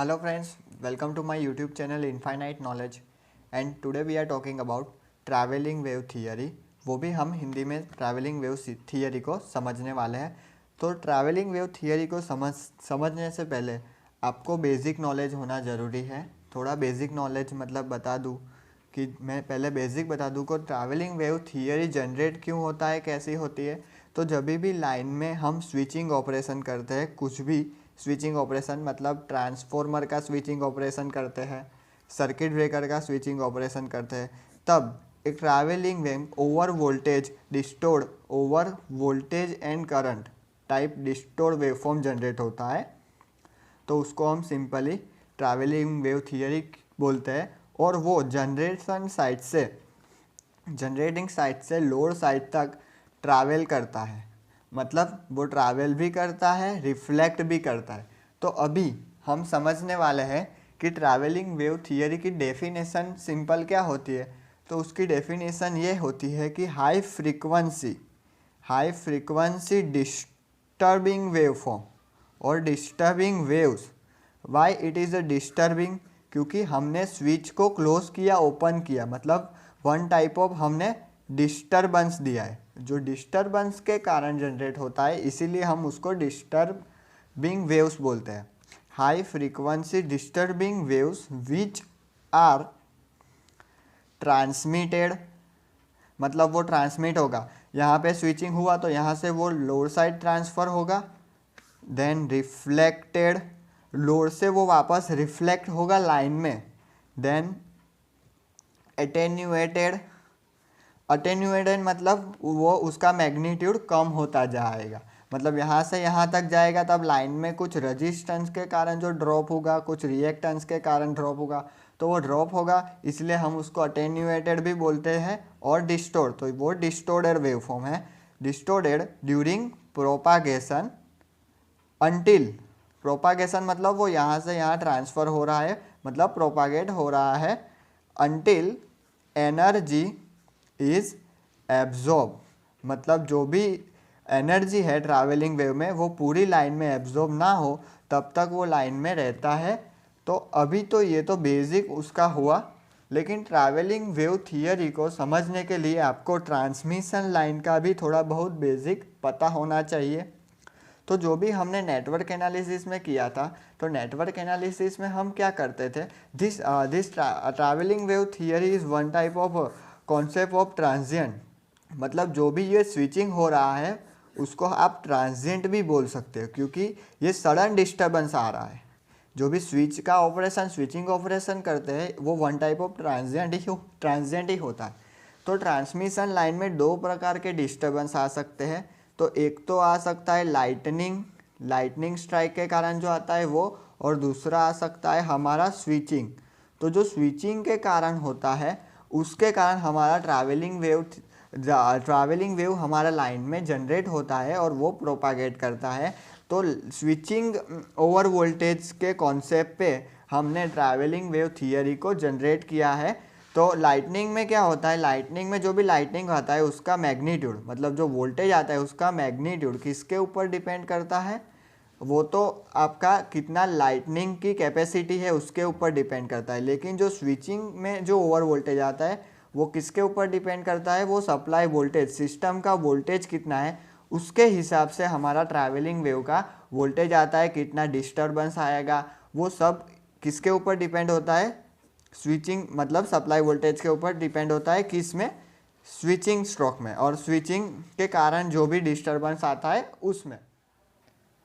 Hello friends, welcome to my YouTube channel Infinite Knowledge and today we are talking about traveling wave theory। वो भी हम हिंदी में travelling wave theory को समझने वाले हैं। तो ट्रैवलिंग वेव थियरी को समझने से पहले आपको बेसिक नॉलेज होना ज़रूरी है। थोड़ा बेसिक नॉलेज मतलब बता दूँ कि मैं पहले बेसिक बता दूँ को ट्रैवलिंग वेव थियरी जनरेट क्यों होता है, कैसी होती है। तो जब भी लाइन में हम स्विचिंग ऑपरेशन करते हैं, कुछ भी स्विचिंग ऑपरेशन मतलब ट्रांसफॉर्मर का स्विचिंग ऑपरेशन करते हैं, सर्किट ब्रेकर का स्विचिंग ऑपरेशन करते हैं, तब एक travelling wave over voltage distorted over voltage and current type distorted waveform generate होता है। तो उसको हम सिंपली ट्रैवलिंग वेव थियरी बोलते हैं। और वो जनरेटिंग साइट से लोड साइट तक ट्रैवल करता है, मतलब वो ट्रैवल भी करता है, रिफ्लेक्ट भी करता है। तो अभी हम समझने वाले हैं कि ट्रैवलिंग वेव थियरी की डेफिनेशन सिंपल क्या होती है। तो उसकी डेफिनेशन ये होती है कि हाई फ्रीक्वेंसी डिस्टर्बिंग वेवफॉर्म और disturbing waves. Why it is a disturbing, क्योंकि हमने स्विच को क्लोज किया, ओपन किया, मतलब वन टाइप ऑफ हमने डिस्टर्बेंस दिया है, जो डिस्टर्बेंस के कारण जनरेट होता है, इसीलिए हम उसको डिस्टर्बिंग वेव्स बोलते हैं। High frequency disturbing waves which are transmitted, मतलब वो ट्रांसमिट होगा। यहाँ पे स्विचिंग हुआ तो यहाँ से वो लोड साइड ट्रांसफ़र होगा, देन रिफ्लेक्टेड, लोड से वो वापस रिफ्लेक्ट होगा लाइन में, देन अटेन्यूएटेड मतलब वो उसका मैग्नीट्यूड कम होता जाएगा, मतलब यहाँ से यहाँ तक जाएगा, तब लाइन में कुछ रेजिस्टेंस के कारण जो ड्रॉप होगा, कुछ रिएक्टेंस के कारण ड्रॉप होगा, तो वो ड्रॉप होगा, इसलिए हम उसको अटेन्यूएटेड भी बोलते हैं। और डिस्टोर्ड, तो वो डिस्टोर्डेड वेवफॉर्म है। डिस्टोर्डेड ड्यूरिंग प्रोपागेशन अंटिल, प्रोपागेशन मतलब वो यहाँ से यहाँ ट्रांसफ़र हो रहा है, मतलब प्रोपागेट हो रहा है, अंटिल एनर्जी इज़ एब्जॉर्ब, मतलब जो भी एनर्जी है ट्रैवलिंग वेव में वो पूरी लाइन में एब्जॉर्ब ना हो, तब तक वो लाइन में रहता है। तो अभी तो ये तो बेसिक उसका हुआ, लेकिन ट्रैवलिंग वेव थियरी को समझने के लिए आपको ट्रांसमिशन लाइन का भी थोड़ा बहुत बेसिक पता होना चाहिए। तो जो भी हमने नेटवर्क एनालिसिस में किया था, तो नेटवर्क एनालिसिस में हम क्या करते थे, this travelling wave theory is one type of concept of transient, मतलब जो भी ये स्विचिंग हो रहा है उसको आप ट्रांजिएंट भी बोल सकते हो, क्योंकि ये सडन डिस्टर्बेंस आ रहा है। जो भी स्विचिंग ऑपरेशन करते हैं वो वन टाइप ऑफ ट्रांजिएंट ही होता है। तो ट्रांसमिशन लाइन में दो प्रकार के डिस्टर्बेंस आ सकते हैं। तो एक तो आ सकता है लाइटनिंग स्ट्राइक के कारण जो आता है वो, और दूसरा आ सकता है हमारा स्विचिंग। तो जो स्विचिंग के कारण होता है उसके कारण हमारा ट्रैवलिंग वेव हमारा लाइन में जनरेट होता है और वो प्रोपागेट करता है। तो स्विचिंग ओवर वोल्टेज के कॉन्सेप्ट पे हमने ट्रैवलिंग वेव थियरी को जनरेट किया है। तो लाइटनिंग में क्या होता है, लाइटनिंग में जो भी लाइटनिंग आता है उसका मैग्नीट्यूड, मतलब जो वोल्टेज आता है उसका मैग्नीट्यूड किसके ऊपर डिपेंड करता है, वो तो आपका कितना लाइटनिंग की कैपेसिटी है उसके ऊपर डिपेंड करता है। लेकिन जो स्विचिंग में जो ओवर वोल्टेज आता है वो किसके ऊपर डिपेंड करता है, वो सप्लाई वोल्टेज, सिस्टम का वोल्टेज कितना है उसके हिसाब से हमारा ट्रैवलिंग वेव का वोल्टेज आता है, कितना डिस्टर्बेंस आएगा, वो सब किसके ऊपर डिपेंड होता है, स्विचिंग मतलब सप्लाई वोल्टेज के ऊपर डिपेंड होता है, किस में, स्विचिंग स्ट्रोक में, और स्विचिंग के कारण जो भी डिस्टर्बेंस आता है उसमें।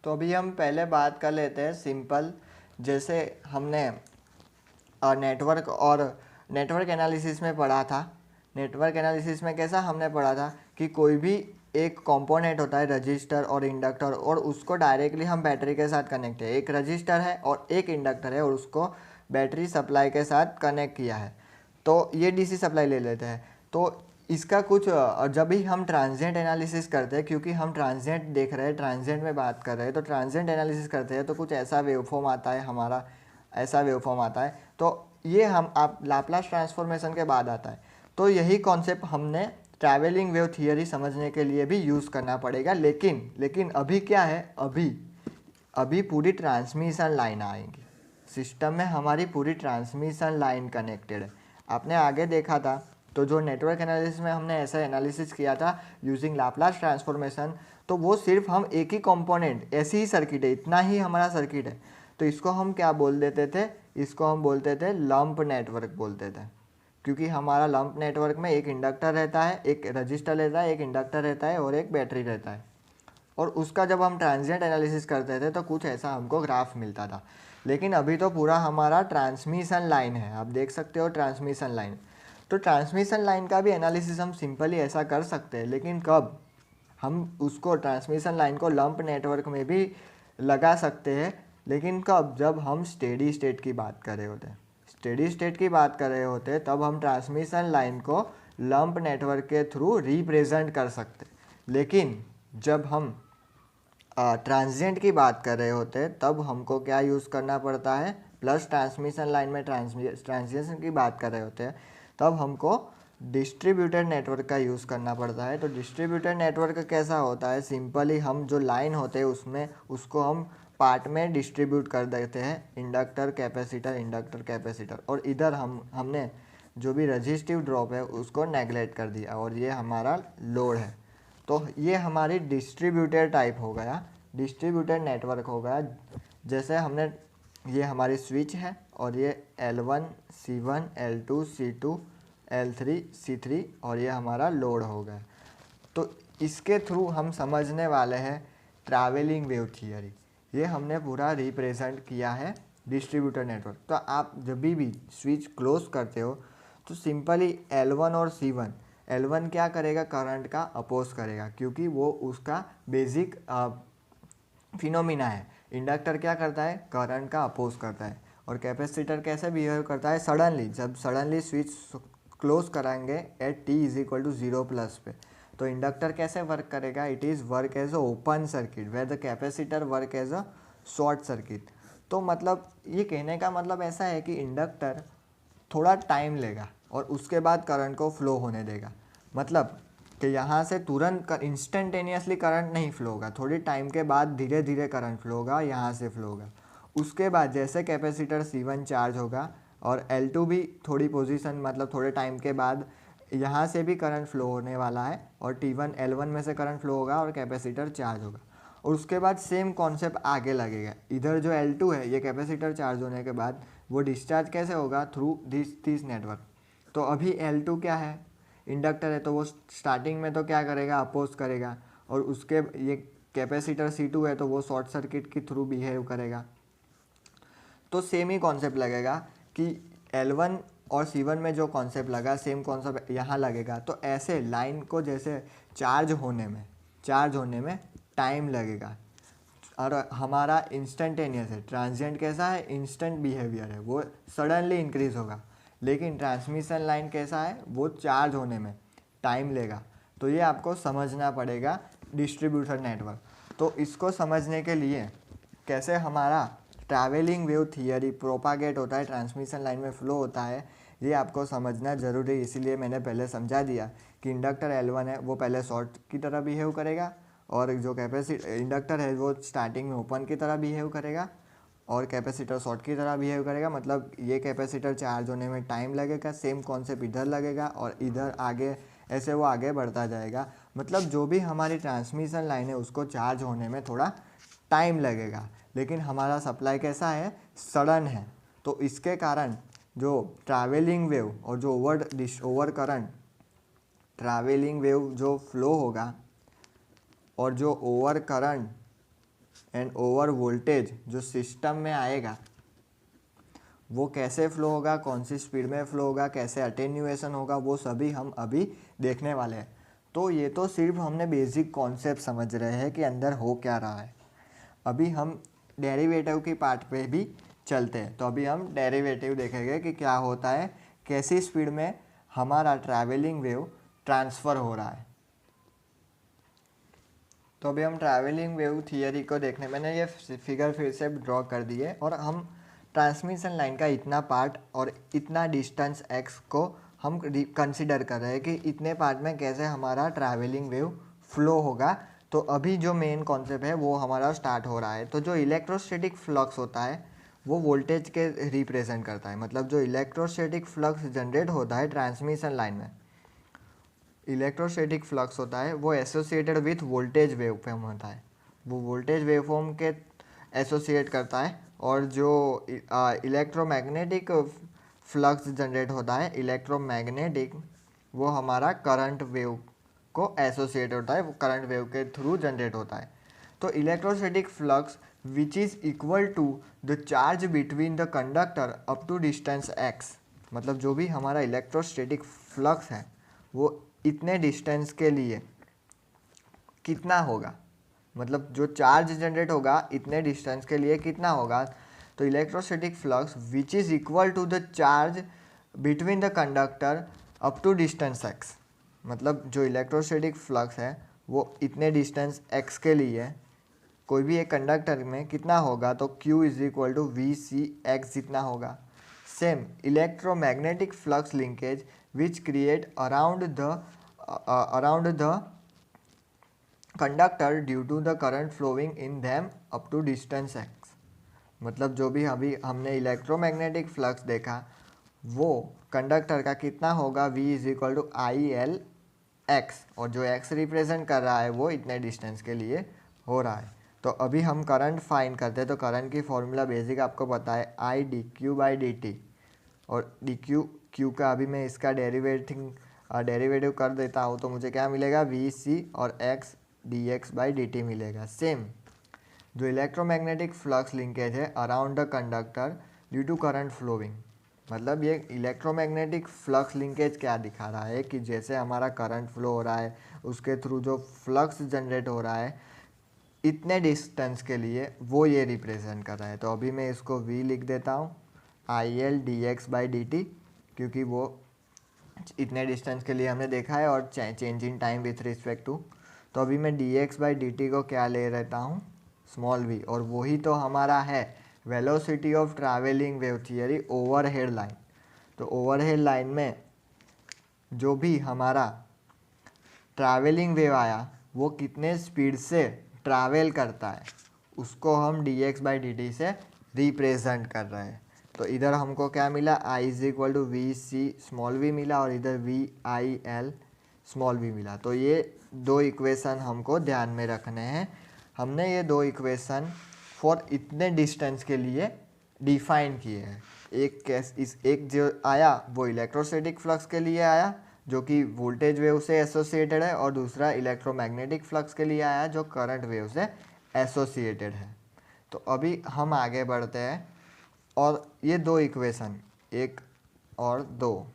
तो अभी हम पहले बात कर लेते हैं सिंपल, जैसे हमने नेटवर्क एनालिसिस में पढ़ा था। नेटवर्क एनालिसिस में कैसा हमने पढ़ा था कि कोई भी एक कंपोनेंट होता है रजिस्टर और इंडक्टर, और उसको डायरेक्टली हम बैटरी के साथ कनेक्ट है, एक रजिस्टर है और एक इंडक्टर है और उसको बैटरी सप्लाई के साथ कनेक्ट किया है। तो ये डीसी सप्लाई ले लेते हैं। तो इसका कुछ जब भी हम ट्रांजिएंट एनालिसिस करते हैं, क्योंकि हम ट्रांजिएंट देख रहे हैं, ट्रांजिएंट में बात कर रहे हैं, तो ट्रांजिएंट एनालिसिस करते हैं तो कुछ ऐसा वेवफॉर्म आता है हमारा, ऐसा वेवफॉर्म आता है। तो ये हम आप लाप्लास ट्रांसफॉर्मेशन के बाद आता है। तो यही कॉन्सेप्ट हमने ट्रैवलिंग वेव थियरी समझने के लिए भी यूज़ करना पड़ेगा। लेकिन अभी क्या है, अभी पूरी ट्रांसमिशन लाइन आएंगी, सिस्टम में हमारी पूरी ट्रांसमिशन लाइन कनेक्टेड है। आपने आगे देखा था तो जो नेटवर्क एनालिसिस में हमने ऐसा एनालिसिस किया था यूजिंग लाप्लास ट्रांसफॉर्मेशन, तो वो सिर्फ हम एक ही कंपोनेंट, ऐसी ही सर्किट है, इतना ही हमारा सर्किट है, तो इसको हम क्या बोल देते थे, इसको हम बोलते थे लंप नेटवर्क बोलते थे। क्योंकि हमारा लंप नेटवर्क में एक इंडक्टर रहता है, एक रजिस्टर रहता है, एक इंडक्टर रहता है और एक बैटरी रहता है। और उसका जब हम ट्रांजिएंट एनालिसिस करते थे तो कुछ ऐसा हमको ग्राफ मिलता था। लेकिन अभी तो पूरा हमारा ट्रांसमिशन लाइन है, आप देख सकते हो ट्रांसमिशन लाइन। तो ट्रांसमिशन लाइन का भी एनालिसिस हम सिंपली ऐसा कर सकते हैं, लेकिन कब, हम उसको ट्रांसमिशन लाइन को लंप नेटवर्क में भी लगा सकते हैं, लेकिन कब, जब हम स्टेडी स्टेट की बात कर रहे होते हैं। स्टेडी स्टेट की बात कर रहे होते हैं तब हम ट्रांसमिशन लाइन को लंप नेटवर्क के थ्रू रिप्रेजेंट कर सकते। लेकिन जब हम ट्रांजिएंट की बात कर रहे होते हैं तब हमको क्या यूज़ करना पड़ता है, प्लस ट्रांसमिशन लाइन में ट्रांजिएंट की बात कर रहे होते हैं तब हमको डिस्ट्रीब्यूटेड नेटवर्क का यूज़ करना पड़ता है। तो डिस्ट्रीब्यूटेड नेटवर्क कैसा होता है, सिंपली हम जो लाइन होते हैं उसमें उसको हम पार्ट में डिस्ट्रीब्यूट कर देते हैं, इंडक्टर कैपेसिटर, और इधर हमने जो भी रजिस्टिव ड्रॉप है उसको नेगलेक्ट कर दिया, और ये हमारा लोड है। तो ये हमारी डिस्ट्रीब्यूटेड टाइप हो गया, डिस्ट्रीब्यूटेड नेटवर्क हो गया। जैसे हमने, ये हमारी स्विच है और ये L1 C1 L2 C2 L3 C3 और ये हमारा लोड हो गया। तो इसके थ्रू हम समझने वाले हैं ट्रैवलिंग वेव थियरी। ये हमने पूरा रिप्रेजेंट किया है डिस्ट्रीब्यूटेड नेटवर्क। तो आप जब भी स्विच क्लोज करते हो तो सिंपली L1 और C1, L1 क्या करेगा, करंट का अपोज करेगा क्योंकि वो उसका बेसिक फिनोमिना है। इंडक्टर क्या करता है, करंट का अपोज करता है। और कैपेसिटर कैसे बिहेव करता है, सडनली, जब सडनली स्विच क्लोज कराएंगे at t is equal to 0+ पे, तो इंडक्टर कैसे वर्क करेगा, it is work as a open circuit where the capacitor work as a short circuit. तो मतलब ये कहने का मतलब ऐसा है कि इंडक्टर थोड़ा टाइम लेगा और उसके बाद करंट को फ्लो होने देगा। मतलब कि यहाँ से तुरंत इंस्टेंटेनियसली करंट नहीं फ्लो होगा, थोड़ी टाइम के बाद धीरे धीरे करंट फ्लो होगा, यहाँ से फ्लो होगा। उसके बाद जैसे कैपेसिटर C1 चार्ज होगा और L2 भी थोड़ी पोजीशन, मतलब थोड़े टाइम के बाद यहाँ से भी करंट फ्लो होने वाला है और T1 L1 में से करंट फ्लो होगा और कैपेसिटर चार्ज होगा। और उसके बाद सेम कॉन्सेप्ट आगे लगेगा। इधर जो L2 है, ये कैपेसिटर चार्ज होने के बाद वो डिस्चार्ज कैसे होगा, थ्रू दिस नेटवर्क। तो अभी L2 क्या है, इंडक्टर है, तो वो स्टार्टिंग में तो क्या करेगा, अपोज करेगा। और उसके ये कैपेसिटर C2 है तो वो शॉर्ट सर्किट के थ्रू बिहेव करेगा। तो सेम ही कॉन्सेप्ट लगेगा कि L1 और C1 में जो कॉन्सेप्ट लगा सेम कॉन्सेप्ट यहाँ लगेगा। तो ऐसे लाइन को जैसे चार्ज होने में टाइम लगेगा, और हमारा इंस्टेंटेनियस है। ट्रांजिएंट कैसा है, इंस्टेंट बिहेवियर है, वो सडनली इंक्रीज होगा। लेकिन ट्रांसमिशन लाइन कैसा है, वो चार्ज होने में टाइम लेगा। तो ये आपको समझना पड़ेगा डिस्ट्रीब्यूटर नेटवर्क। तो इसको समझने के लिए कैसे हमारा ट्रैवलिंग वेव थियरी प्रोपागेट होता है, ट्रांसमिशन लाइन में फ्लो होता है, ये आपको समझना ज़रूरी है। इसीलिए मैंने पहले समझा दिया कि इंडक्टर L1 है वो पहले शॉर्ट की तरह बिहेव करेगा, और जो इंडक्टर है वो स्टार्टिंग में ओपन की तरह बिहेव करेगा, और कैपेसिटर शॉर्ट की तरह बिहेव करेगा। मतलब ये कैपेसिटर चार्ज होने में टाइम लगेगा, सेम कॉन्सेप्ट इधर लगेगा, और इधर आगे ऐसे वो आगे बढ़ता जाएगा। मतलब जो भी हमारी ट्रांसमिशन लाइन है उसको चार्ज होने में थोड़ा टाइम लगेगा, लेकिन हमारा सप्लाई कैसा है, सडन है। तो इसके कारण जो ट्रैवलिंग वेव और जो ओवर करंट ट्रैवलिंग वेव जो फ्लो होगा, और जो over current and over voltage जो सिस्टम में आएगा, वो कैसे फ्लो होगा, कौन सी स्पीड में फ्लो होगा, कैसे अटेन्यूएशन होगा, वो सभी हम अभी देखने वाले हैं। तो ये तो सिर्फ हमने बेसिक कॉन्सेप्ट समझ रहे हैं कि अंदर हो क्या रहा है। अभी हम डेरिवेटिव की पार्ट पे भी चलते हैं। तो अभी हम डेरिवेटिव देखेंगे कि क्या होता है, कैसी स्पीड में हमारा ट्रैवलिंग वेव ट्रांसफ़र हो रहा है। तो अभी हम ट्रैवलिंग वेव थियरी को देखने, मैंने ये फिगर फिर से ड्रॉ कर दी है, और हम ट्रांसमिशन लाइन का इतना पार्ट और इतना डिस्टेंस x को हम कंसिडर कर रहे हैं कि इतने पार्ट में कैसे हमारा ट्रैवलिंग वेव फ्लो होगा। तो अभी जो मेन कॉन्सेप्ट है वो हमारा स्टार्ट हो रहा है। तो जो इलेक्ट्रोस्टैटिक फ्लक्स होता है वो वोल्टेज के रिप्रेजेंट करता है। मतलब जो इलेक्ट्रोस्टैटिक फ्लक्स जनरेट होता है ट्रांसमिशन लाइन में, इलेक्ट्रोस्टैटिक फ्लक्स होता है वो एसोसिएटेड विथ वोल्टेज वेवफॉर्म होता है, वो वोल्टेज वेवफॉर्म के एसोसिएट करता है। और जो इलेक्ट्रोमैग्नेटिक फ्लक्स जनरेट होता है इलेक्ट्रोमैग्नेटिक, वो हमारा करंट वेव को एसोसिएट होता है, वो करंट वेव के थ्रू जनरेट होता है। तो electrostatic flux which is equal to the charge between the conductor up to distance X, मतलब जो भी हमारा इलेक्ट्रोस्टैटिक फ्लक्स है वो इतने डिस्टेंस के लिए कितना होगा, मतलब जो चार्ज जनरेट होगा इतने डिस्टेंस के लिए कितना होगा। तो electrostatic flux which is equal to the charge between the conductor up to distance X, मतलब जो इलेक्ट्रोस्टैटिक फ्लक्स है वो इतने डिस्टेंस एक्स के लिए कोई भी एक कंडक्टर में कितना होगा, तो Q is equal to V C X जितना होगा। Same electromagnetic flux linkage which create around the conductor due to the current flowing in them up to distance X, मतलब जो भी अभी हमने इलेक्ट्रोमैग्नेटिक फ्लक्स देखा वो कंडक्टर का कितना होगा, V is equal to I L X, और जो एक्स रिप्रेजेंट कर रहा है वो इतने डिस्टेंस के लिए हो रहा है। तो अभी हम करंट फाइंड करते हैं। तो करंट की फॉर्मूला बेसिक आपको पता है I D Q by D T, और डी क्यू का अभी मैं इसका डेरिवेटिव कर देता हूँ तो मुझे क्या मिलेगा, वी सी और X D X by D T मिलेगा। सेम जो इलेक्ट्रोमैग्नेटिक फ्लक्स लिंकेज है around the conductor due to current flowing, मतलब ये इलेक्ट्रोमैग्नेटिक फ्लक्स लिंकेज क्या दिखा रहा है कि जैसे हमारा करंट फ्लो हो रहा है उसके थ्रू जो फ्लक्स जनरेट हो रहा है इतने डिस्टेंस के लिए, वो ये रिप्रेजेंट कर रहा है। तो अभी मैं इसको v लिख देता हूँ I L D X by D T, क्योंकि वो इतने डिस्टेंस के लिए हमने देखा है और change in time with respect to. तो अभी मैं D X by D T को क्या ले रहता हूँ, स्मॉल v, और वही तो हमारा है velocity of travelling wave theory overhead line. तो ओवरहेड लाइन में जो भी हमारा ट्रैवलिंग वेव आया वो कितने स्पीड से ट्रैवल करता है उसको हम D X by D T से रिप्रेजेंट कर रहे हैं। तो इधर हमको क्या मिला, I is equal to V C small V मिला, और इधर V I L small V मिला। तो ये दो इक्वेशन हमको ध्यान में रखने हैं। हमने ये दो इक्वेशन फॉर इतने डिस्टेंस के लिए डिफाइन किए हैं। एक जो आया वो इलेक्ट्रोस्टैटिक फ्लक्स के लिए आया जो कि वोल्टेज वेव से एसोसिएटेड है, और दूसरा इलेक्ट्रोमैग्नेटिक फ्लक्स के लिए आया जो करंट वेव से एसोसिएटेड है। तो अभी हम आगे बढ़ते हैं, और ये दो इक्वेशन एक और दो,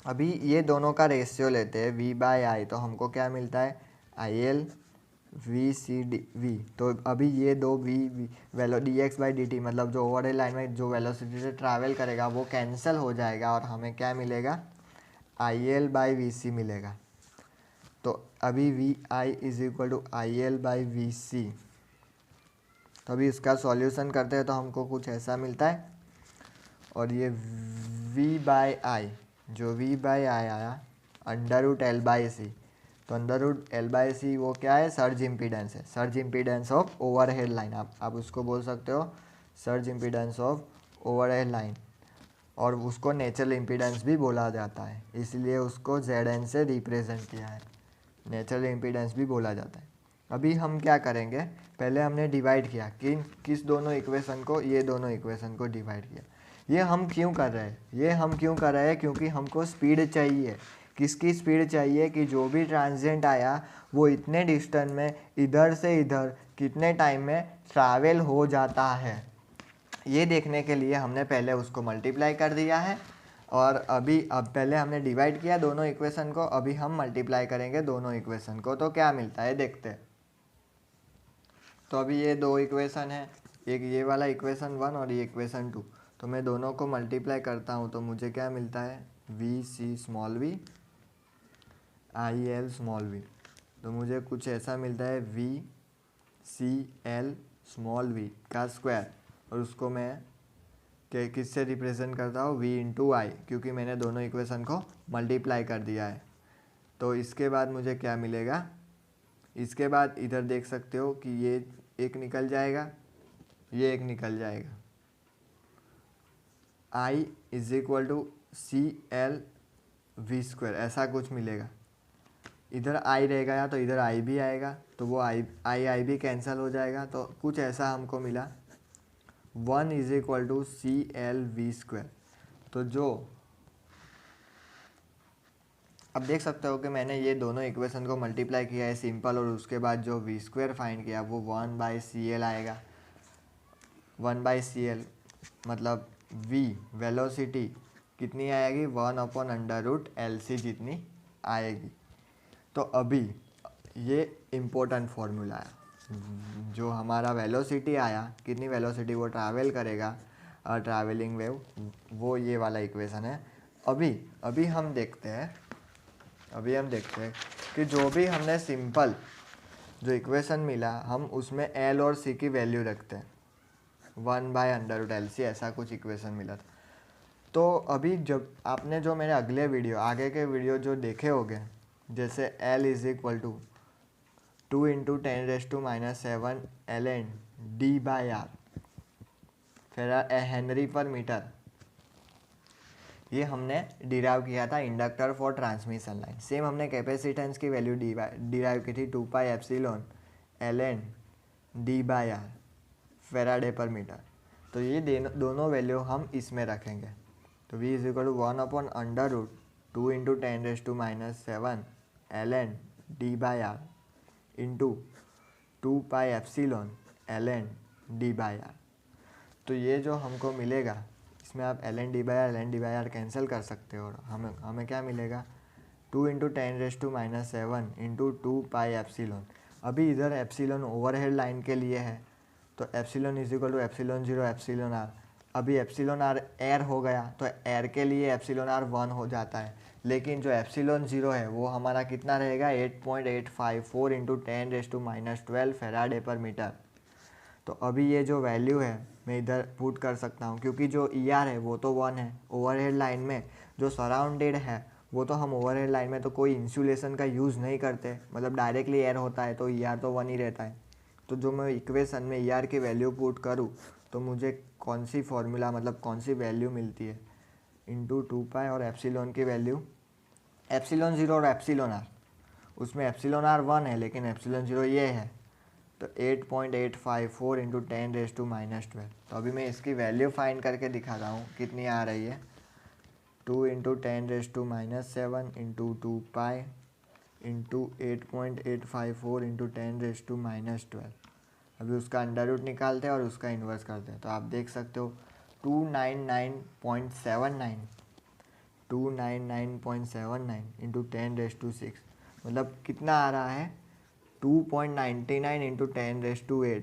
अभी ये दोनों का रेशियो लेते हैं v बाय आई, तो हमको क्या मिलता है I L V C D V. तो अभी ये दो value D X by D T, मतलब जो ओवरहेड लाइन में जो वेलोसिटी से ट्रैवल करेगा वो कैंसिल हो जाएगा और हमें क्या मिलेगा, I L by V C मिलेगा। तो अभी V I is equal to I L by V C. तो अभी इसका सॉल्यूशन करते हैं तो हमको कुछ ऐसा मिलता है, और ये v बाई आई, जो v बाई आई आया अंडर रूट एल बाई सी। तो अंडर रूट एल बाई सी वो क्या है, सर्ज इम्पीडेंस है, surge impedance of overhead line. आप उसको बोल सकते हो surge impedance of overhead line, और उसको नेचुरल इम्पीडेंस भी बोला जाता है, इसलिए उसको ZN से रिप्रेजेंट किया है, नेचुरल इम्पीडेंस भी बोला जाता है। अभी हम क्या करेंगे, पहले हमने डिवाइड किया किस दोनों इक्वेशन को, ये दोनों इक्वेशन को डिवाइड किया। ये हम क्यों कर रहे हैं, ये हम क्यों कर रहे हैं, क्योंकि हमको स्पीड चाहिए। किसकी स्पीड चाहिए, कि जो भी ट्रांजिएंट आया वो इतने डिस्टेंस में इधर से इधर कितने टाइम में ट्रैवल हो जाता है, ये देखने के लिए हमने पहले उसको मल्टीप्लाई कर दिया है। और अब पहले हमने डिवाइड किया दोनों इक्वेशन को, अभी हम मल्टीप्लाई करेंगे दोनों इक्वेशन को, तो क्या मिलता है देखते हैं। तो अभी ये दो इक्वेशन है, एक ये वाला इक्वेशन 1 और ये इक्वेशन 2। तो मैं दोनों को मल्टीप्लाई करता हूँ तो मुझे क्या मिलता है, V C small V I L small V. तो मुझे कुछ ऐसा मिलता है V C L small V का स्क्वायर, और उसको मैं किससे रिप्रेजेंट करता हूँ, v इंटू आई, क्योंकि मैंने दोनों इक्वेशन को मल्टीप्लाई कर दिया है। तो इसके बाद मुझे क्या मिलेगा, इसके बाद इधर देख सकते हो कि ये एक निकल जाएगा, ये एक निकल जाएगा, I is equal to CL V², ऐसा कुछ मिलेगा। इधर I रहेगा या तो इधर I भी आएगा, तो वो I भी कैंसिल हो जाएगा, तो कुछ ऐसा हमको मिला 1 is equal to CL V²। तो जो अब देख सकते हो कि मैंने ये दोनों इक्वेशन को मल्टीप्लाई किया है सिंपल, और उसके बाद जो V² फाइंड किया वो 1/CL आएगा। 1/CL मतलब V वेलोसिटी कितनी आएगी, 1/√LC जितनी आएगी। तो अभी ये इम्पोर्टेंट फॉर्मूला है, जो हमारा वेलोसिटी आया, कितनी वेलोसिटी वो ट्रैवल करेगा ट्रैवलिंग वेव, वो ये वाला इक्वेशन है। अभी हम देखते हैं कि जो भी हमने सिंपल जो इक्वेशन मिला, हम उसमें L और C की वैल्यू रखते हैं। 1/√LC ऐसा कुछ इक्वेशन मिला था। तो अभी जब आपने जो मेरे आगे के वीडियो जो देखे होंगे, जैसे L is equal to 2 × 10⁻⁷ ln d/r henry पर मीटर, ये हमने डिराइव किया था inductor for transmission line. Same हमने कैपेसिटेंस की वैल्यू डिराइव की थी 2πε ln d/r फेराडे पर मीटर। तो ये दोनों वैल्यू हम इसमें रखेंगे। तो v is equal to 1/√2 × 10⁻⁷ ln d/r into 2πε ln d/r। तो ये जो हमको मिलेगा, इसमें आप ln d/r कैंसिल कर सकते हो, और हमें क्या मिलेगा 2 × 10⁻⁷ इंटू 2πε। अभी इधर एप्सिलॉन ओवरहेड लाइन के लिए है, तो epsilon is equal to ε0 ε r। अभी ε r एयर हो गया, तो एयर के लिए ε r 1 हो जाता है, लेकिन जो ε0 है वो हमारा कितना रहेगा 8.854 × 10⁻12 फेराडे पर मीटर। तो अभी ये जो वैल्यू है मैं इधर पुट कर सकता हूँ, क्योंकि जो ER है वो तो 1 है। ओवरहेड लाइन में जो सराउंडेड है वो तो हम ओवरहेड लाइन में तो कोई इंसुलेशन का यूज़ नहीं करते, मतलब डायरेक्टली एयर होता है, तो ER तो 1 ही रहता है। तो जो मैं इक्वेशन में ER की वैल्यू पुट करूँ तो मुझे कौन सी फॉर्मूला, मतलब कौन सी वैल्यू मिलती है, इंटू 2π और एप्सिलॉन की वैल्यू ε0 और ε r, उसमें ε r 1 है लेकिन ε0 ये है, तो 8.854 × 10⁻12। तो अभी मैं इसकी वैल्यू फाइंड करके दिखाता हूँ कितनी आ रही है। 2 × 10⁻7 इंटू 2π इंटू 8.854 × 10⁻12। अभी उसका अंडर रूट निकालते हैं और उसका इन्वर्स करते हैं, तो आप देख सकते हो 299.79 इंटू 10⁻6, मतलब कितना आ रहा है 2.99 into 10⁻8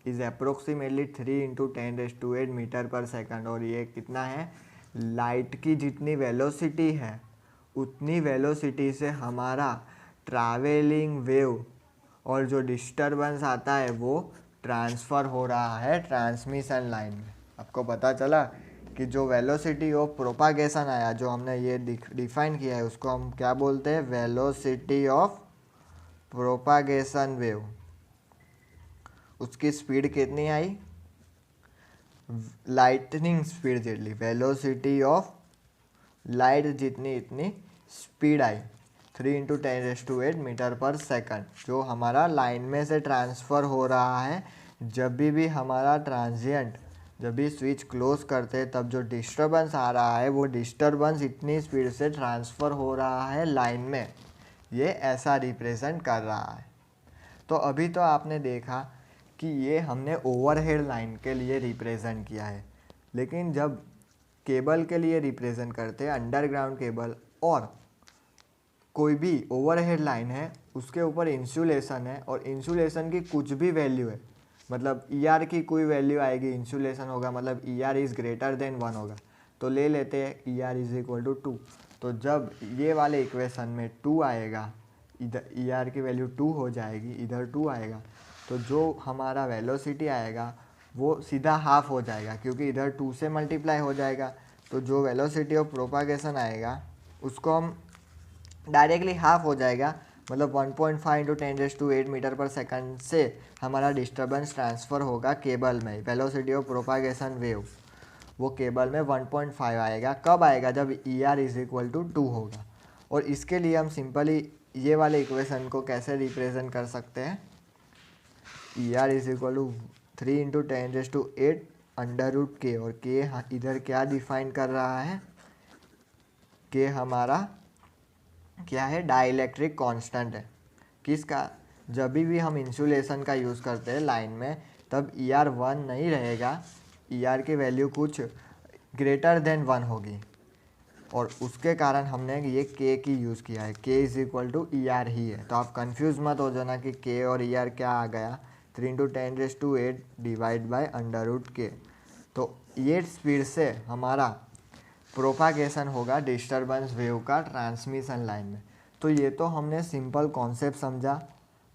is approximately 3 into 10⁻8 metre पर सेकंड। और ये कितना है, लाइट की जितनी वेलोसिटी है उतनी वेलोसिटी से हमारा ट्रैवलिंग वेव और जो डिस्टरबेंस आता है वो ट्रांसफ़र हो रहा है ट्रांसमिशन लाइन में। आपको पता चला कि जो वेलोसिटी ऑफ प्रोपागेशन आया, जो हमने ये डिफाइन किया है, उसको हम क्या बोलते हैं, वेलोसिटी ऑफ प्रोपागेशन वेव। उसकी स्पीड कितनी आई, लाइटनिंग स्पीड जितनी, वेलोसिटी ऑफ लाइट जितनी इतनी स्पीड आई 3 × 10⁻8 मीटर पर सेकंड, जो हमारा लाइन में से ट्रांसफ़र हो रहा है। जब भी हमारा ट्रांजिएंट, जब भी स्विच क्लोज करते हैं, तब जो डिस्टरबेंस आ रहा है वो डिस्टरबेंस इतनी स्पीड से ट्रांसफ़र हो रहा है लाइन में, ये ऐसा रिप्रेजेंट कर रहा है। तो अभी तो आपने देखा कि ये हमने ओवरहेड लाइन के लिए रिप्रेजेंट किया है, लेकिन जब केबल के लिए रिप्रेजेंट करते हैं, अंडरग्राउंड केबल और कोई भी ओवरहेड लाइन है, उसके ऊपर इंसुलेशन है और इंसुलेशन की कुछ भी वैल्यू है, मतलब ER की कोई वैल्यू आएगी, इंसुलेशन होगा, मतलब ER इज़ ग्रेटर देन 1 होगा, तो ले लेते हैं ER इज़ इक्वल टू 2। तो जब ये वाले इक्वेशन में 2 आएगा, इधर ER की वैल्यू 2 हो जाएगी, इधर 2 आएगा, तो जो हमारा वेलोसिटी आएगा वो सीधा हाफ हो जाएगा, क्योंकि इधर 2 से मल्टीप्लाई हो जाएगा। तो जो वेलोसिटी ऑफ प्रोपागेशन आएगा उसको हम डायरेक्टली हाफ हो जाएगा, मतलब 1.5 × 10⁻8 मीटर पर सेकंड से हमारा डिस्टरबेंस ट्रांसफ़र होगा केबल में, वेलोसिटी ऑफ प्रोपागेशन वेव। वो केबल में 1.5 आएगा। कब आएगा? जब E R is equal to 2 होगा। और इसके लिए हम सिंपली ये वाले इक्वेशन को कैसे रिप्रेजेंट कर सकते हैं? E R is equal to 3 into 10⁸ under root K, और के इधर क्या डिफाइन कर रहा है? के हमारा क्या है? डाइलेक्ट्रिक कांस्टेंट है। किसका? जब भी हम इंसुलेशन का यूज़ करते हैं लाइन में, तब ई आर 1 नहीं रहेगा, ई आर की वैल्यू कुछ ग्रेटर देन 1 होगी, और उसके कारण हमने ये के की यूज़ किया है। K is equal to E R ही है। तो आप कंफ्यूज मत हो जाना कि के और ई आर क्या आ गया। 3 into 10⁸ divide by under root K. तो ये स्पीड से हमारा प्रोपागेशन होगा डिस्टरबेंस वेव का ट्रांसमिशन लाइन में। तो ये तो हमने सिंपल कॉन्सेप्ट समझा।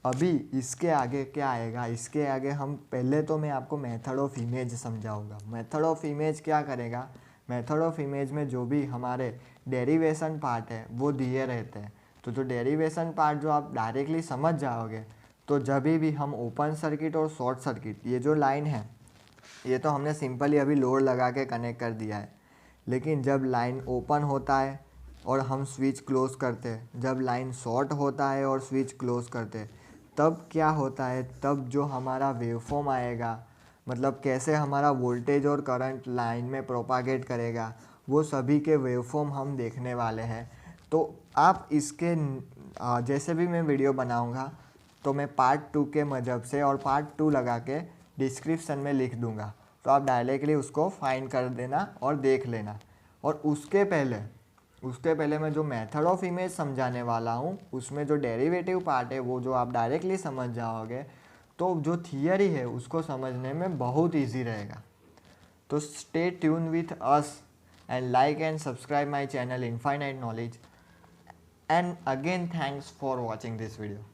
अभी इसके आगे क्या आएगा? इसके आगे हम पहले तो मैं आपको मेथड ऑफ इमेज समझाऊंगा। मेथड ऑफ इमेज क्या करेगा? मेथड ऑफ इमेज में जो भी हमारे डेरिवेशन पार्ट है वो दिए रहते हैं। तो जो डेरिवेशन पार्ट जो आप डायरेक्टली समझ जाओगे, तो जब भी हम ओपन सर्किट और शॉर्ट सर्किट, ये जो लाइन है ये तो हमने सिंपली अभी लोड लगा के कनेक्ट कर दिया है, लेकिन जब लाइन ओपन होता है और हम स्विच क्लोज करते हैं, जब लाइन शॉर्ट होता है और स्विच क्लोज करते हैं, तब क्या होता है? तब जो हमारा वेवफॉर्म आएगा, मतलब कैसे हमारा वोल्टेज और करंट लाइन में प्रोपागेट करेगा, वो सभी के वेवफॉर्म हम देखने वाले हैं। तो आप इसके जैसे भी मैं वीडियो बनाऊंगा तो मैं पार्ट 2 के मदद से और पार्ट 2 लगा के डिस्क्रिप्शन में लिख दूंगा, तो आप डायरेक्टली उसको फाइंड कर देना और देख लेना। और उसके पहले मैं जो मेथड ऑफ इमेज समझाने वाला हूँ, उसमें जो डेरिवेटिव पार्ट है वो जो आप डायरेक्टली समझ जाओगे, तो जो थियरी है उसको समझने में बहुत ईजी रहेगा। तो stay tune with us and like and subscribe my channel infinite knowledge. And again thanks for watching this video.